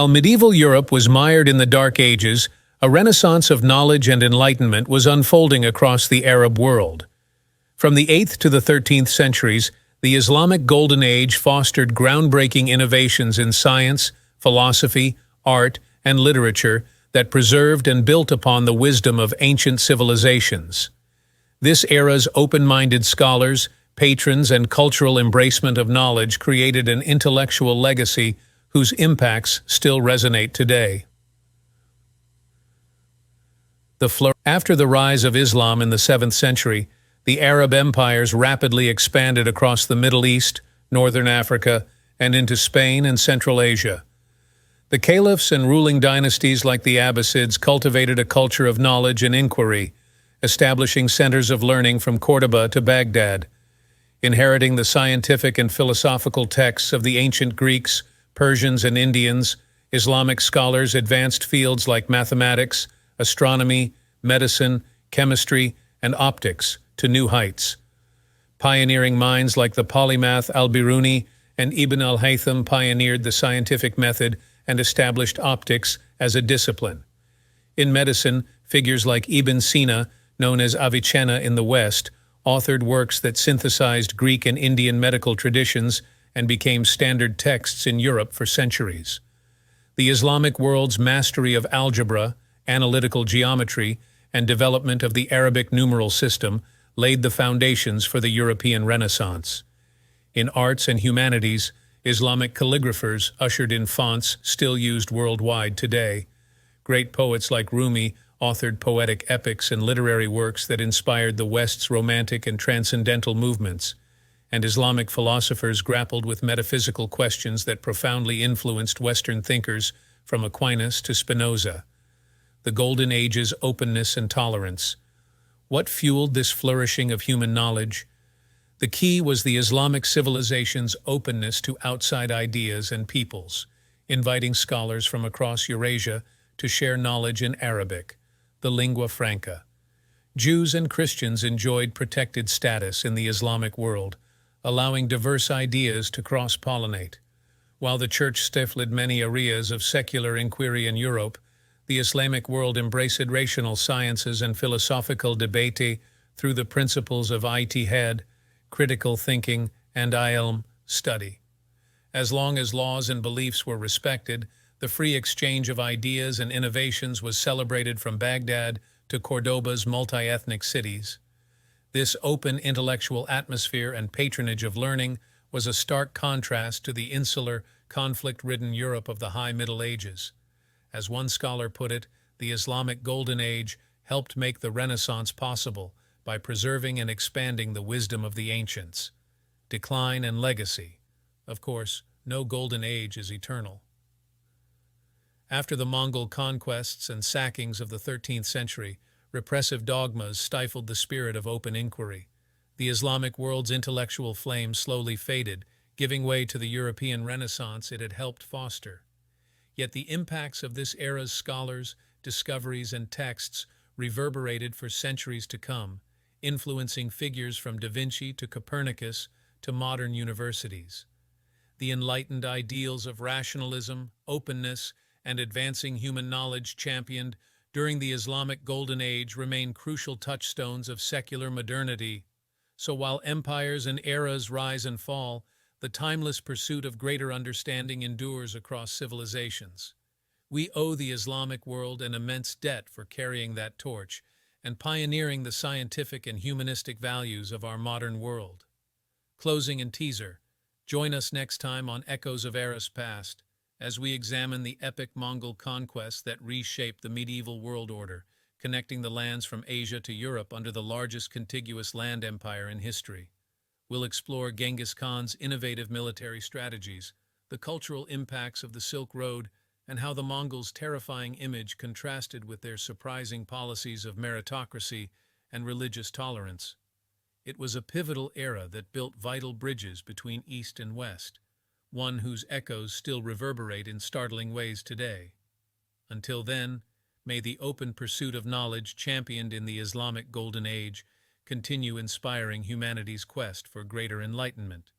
While medieval Europe was mired in the Dark Ages, a renaissance of knowledge and enlightenment was unfolding across the Arab world. From the 8th to the 13th centuries, the Islamic Golden Age fostered groundbreaking innovations in science, philosophy, art, and literature that preserved and built upon the wisdom of ancient civilizations. This era's open-minded scholars, patrons, and cultural embracement of knowledge created an intellectual legacy whose impacts still resonate today. After the rise of Islam in the 7th century, the Arab empires rapidly expanded across the Middle East, northern Africa, and into Spain and Central Asia. The caliphs and ruling dynasties like the Abbasids cultivated a culture of knowledge and inquiry, establishing centers of learning from Cordoba to Baghdad. Inheriting the scientific and philosophical texts of the ancient Greeks, Persians, and Indians, Islamic scholars advanced fields like mathematics, astronomy, medicine, chemistry, and optics to new heights. Pioneering minds like the polymath Al-Biruni and al-Haytham pioneered the scientific method and established optics as a discipline. In medicine, figures like Ibn Sina, known as Avicenna in the West, authored works that synthesized Greek and Indian medical traditions and became standard texts in Europe for centuries. The Islamic world's mastery of algebra, analytical geometry, and development of the Arabic numeral system laid the foundations for the European Renaissance. In arts and humanities, Islamic calligraphers ushered in fonts still used worldwide today. Great poets like Rumi authored poetic epics and literary works that inspired the West's romantic and transcendental movements, and Islamic philosophers grappled with metaphysical questions that profoundly influenced Western thinkers from Aquinas to Spinoza. The Golden Age's openness and tolerance. What fueled this flourishing of human knowledge? The key was the Islamic civilization's openness to outside ideas and peoples, inviting scholars from across Eurasia to share knowledge in Arabic, the lingua franca. Jews and Christians enjoyed protected status in the Islamic world, allowing diverse ideas to cross-pollinate. While the Church stifled many areas of secular inquiry in Europe, the Islamic world embraced rational sciences and philosophical debate through the principles of ijtihad, critical thinking, and ilm, study. As long as laws and beliefs were respected, the free exchange of ideas and innovations was celebrated from Baghdad to Cordoba's multi-ethnic cities. This open intellectual atmosphere and patronage of learning was a stark contrast to the insular, conflict-ridden Europe of the High Middle Ages. As one scholar put it, the Islamic Golden Age helped make the Renaissance possible by preserving and expanding the wisdom of the ancients. Decline and legacy. Of course, no Golden Age is eternal. After the Mongol conquests and sackings of the 13th century, repressive dogmas stifled the spirit of open inquiry. The Islamic world's intellectual flame slowly faded, giving way to the European Renaissance it had helped foster. Yet the impacts of this era's scholars, discoveries, and texts reverberated for centuries to come, influencing figures from Da Vinci to Copernicus to modern universities. The enlightened ideals of rationalism, openness, and advancing human knowledge championed during the Islamic Golden Age remain crucial touchstones of secular modernity. So while empires and eras rise and fall, the timeless pursuit of greater understanding endures across civilizations. We owe the Islamic world an immense debt for carrying that torch and pioneering the scientific and humanistic values of our modern world. Closing and teaser. Join us next time on Echoes of Eras Past as we examine the epic Mongol conquests that reshaped the medieval world order, connecting the lands from Asia to Europe under the largest contiguous land empire in history. We'll explore Genghis Khan's innovative military strategies, the cultural impacts of the Silk Road, and how the Mongols' terrifying image contrasted with their surprising policies of meritocracy and religious tolerance. It was a pivotal era that built vital bridges between East and West, one whose echoes still reverberate in startling ways today. Until then, may the open pursuit of knowledge championed in the Islamic Golden Age continue inspiring humanity's quest for greater enlightenment.